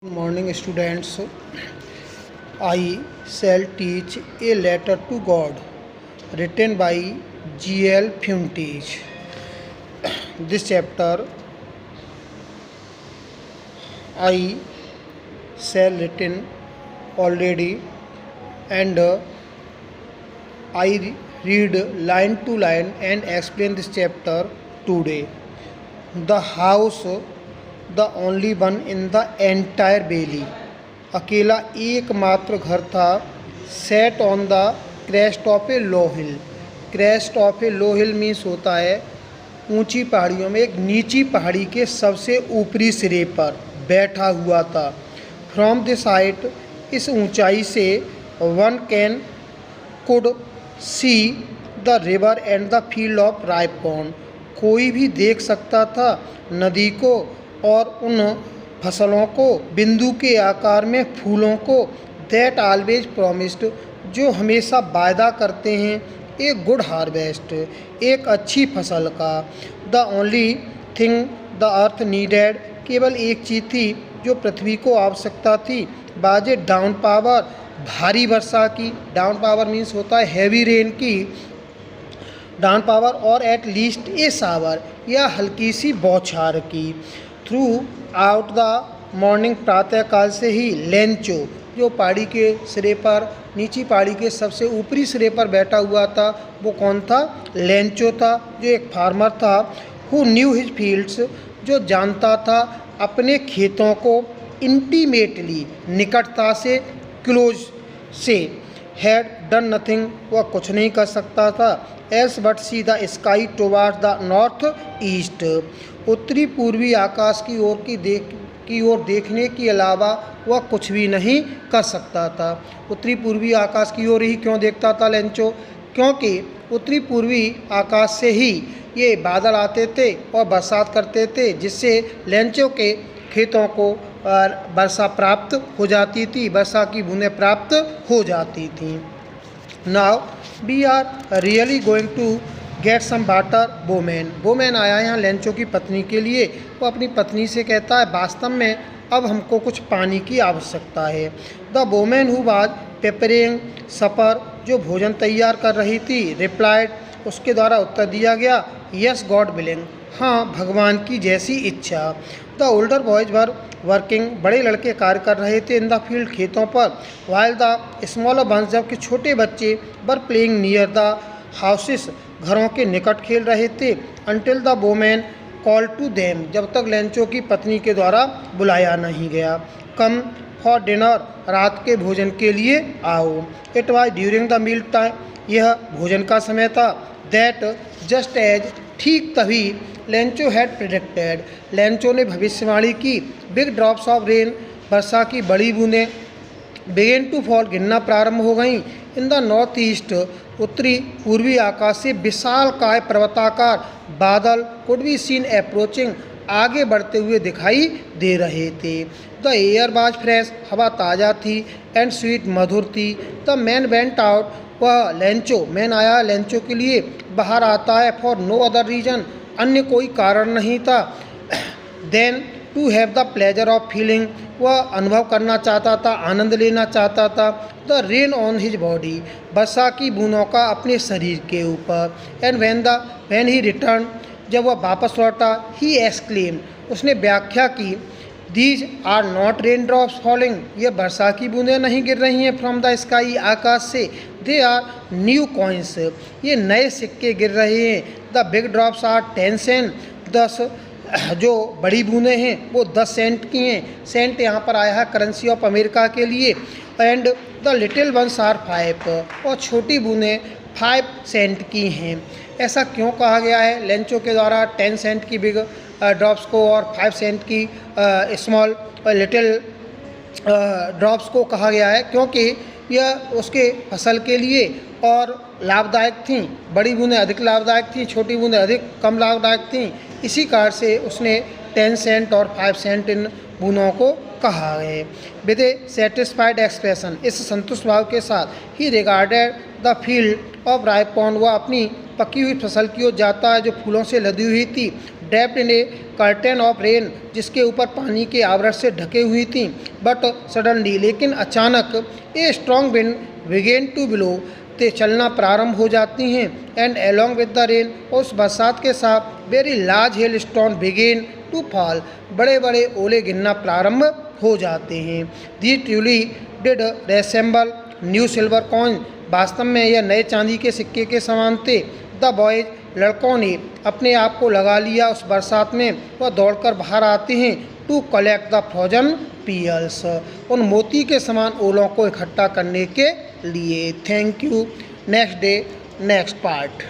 Good morning, students. I shall teach a letter to God, written by G.L. Fuentes. This chapter I shall written already, and I read line to line and explain this chapter today. The house, the only one in the entire valley. अकेला एकमात्र घर था. Set on the crest of A low hill. Crest of A low hill means होता है ऊंची पहाड़ियों में एक नीची पहाड़ी के सबसे ऊपरी सिरे पर बैठा हुआ था. फ्रॉम दिस हाइट, इस ऊंचाई से one can could see the river and the field of ripe pond. कोई भी देख सकता था नदी को और उन फसलों को, बिंदु के आकार में फूलों को. दैट ऑलवेज प्रॉमिस्ड, जो हमेशा वायदा करते हैं एक गुड हार्वेस्ट, एक अच्छी फसल का. The only thing the earth needed, केवल एक चीज़ थी जो पृथ्वी को आवश्यकता थी. बाजे डाउन पावर, भारी वर्षा की. डाउन पावर मीन्स होता है हैवी रेन की. डाउन पावर और एट लीस्ट ए शावर, या हल्की सी बौछार की. थ्रू आउट द मॉर्निंग, प्रातःकाल से ही लेंचो, जो पहाड़ी के सिरे पर, नीची पहाड़ी के सबसे ऊपरी सिरे पर बैठा हुआ था, वो कौन था? लेंचो था, जो एक फार्मर था. हु न्यू हिज फील्ड्स, जो जानता था अपने खेतों को. इंटीमेटली, निकटता से, क्लोज से. हैड डन नथिंग, वह कुछ नहीं कर सकता था. Else but see the sky towards the north east, उत्तरी पूर्वी आकाश की ओर देखने के अलावा वह कुछ भी नहीं कर सकता था. उत्तरी पूर्वी आकाश की ओर ही क्यों देखता था लेंचो? क्योंकि उत्तरी पूर्वी आकाश से ही ये बादल आते थे और बरसात करते थे, जिससे लेंचो के खेतों को वर्षा प्राप्त हो जाती थी, वर्षा की बूंदें प्राप्त हो जाती थी. Now we are really going to get some water. Woman आया है यहाँ लेंचो की पत्नी के लिए. वो अपनी पत्नी से कहता है वास्तव में अब हमको कुछ पानी की आवश्यकता है. The boatman who was preparing supper, जो भोजन तैयार कर रही थी, रिप्लाइड, उसके द्वारा उत्तर दिया गया, यस गॉड विलिंग, हाँ भगवान की जैसी इच्छा. The older boys were working, बड़े लड़के कार्य कर रहे थे. इन द फील्ड, खेतों पर. वाइल द स्मॉलर वंस, जबकि छोटे बच्चे were playing near the houses, घरों के निकट खेल रहे थे. Until the woman call to them, जब तक लेंचो की पत्नी के द्वारा बुलाया नहीं गया. कम फॉर डिनर, रात के भोजन के लिए आओ. It was during the meal time, यह भोजन का समय था. दैट जस्ट एज, ठीक तभी, लेंचो हैड प्रिडिक्टेड, लेंचो ने भविष्यवाणी की. बिग ड्रॉप्स ऑफ रेन, वर्षा की बड़ी बूंदें. बिगेन टू फॉल, गिरना प्रारंभ हो गईं. इन द नॉर्थ ईस्ट, उत्तरी पूर्वी आकाश से विशाल काय पर्वताकार बादल कुड बी सीन अप्रोचिंग, आगे बढ़ते हुए दिखाई दे रहे थे. द एयर वाज फ्रेश, हवा ताज़ा थी. एंड स्वीट, मधुर थी. द मैन वेंट आउट, वह लेंचो, मैन आया लेंचो के लिए, बाहर आता है. फॉर नो अदर रीजन, अन्य कोई कारण नहीं था. Then to have the pleasure of feeling, वह अनुभव करना चाहता था, आनंद लेना चाहता था. The rain on his body, वर्षा की बूंदों का अपने शरीर के ऊपर. एंड व्हेन ही रिटर्न, जब वह वापस लौटा, ही एक्सक्लेम, उसने व्याख्या की, these are not raindrops falling, ये वर्षा की बूंदें नहीं गिर रही हैं फ्रॉम द स्काई, आकाश से. दे आर न्यू कॉइन्स, ये नए सिक्के गिर रहे हैं. The big drops are 10 cent, 10, जो बड़ी बूंदें हैं वो 10 सेंट की हैं. सेंट यहाँ पर आया है करेंसी ऑफ अमेरिका के लिए. And the little ones are 5, और छोटी बूंदें 5 सेंट की हैं. ऐसा क्यों कहा गया है लेंचो के द्वारा 10 सेंट की बिग ड्रॉप्स को और 5 सेंट की स्मॉल लिटिल ड्रॉप्स को कहा गया है? क्योंकि यह उसके फसल के लिए और लाभदायक थीं. बड़ी बूंदें अधिक लाभदायक थीं, छोटी बूंदें अधिक कम लाभदायक थीं. इसी कारण से उसने 10 सेंट और 5 सेंट इन बूंदों को कहा है. विद ए सेटिस्फाइड एक्सप्रेशन, इस संतुष्ट भाव के साथ ही regarded the field of ripe pond, वह अपनी पकी हुई फसल की ओर जाता है जो फूलों से लदी हुई थी. Draped in A curtain of rain, जिसके ऊपर पानी के आवरण से ढके हुई थी। बट सडनली, लेकिन अचानक, a strong wind began to blow, ते चलना प्रारंभ हो जाती हैं। And along with the rain, उस बरसात के साथ very large hail stone began to fall, बड़े बड़े ओले गिरना प्रारंभ हो जाते हैं। They truly did resemble new silver coin, वास्तव में यह नए चांदी के सिक्के के समान थे। द बॉयज, लड़कों ने अपने आप को लगा लिया उस बरसात में। वह दौड़कर बाहर आते हैं to collect the frozen pearls, उन मोती के समान ओलों को इकट्ठा करने के लिए। Thank you. Next day next part.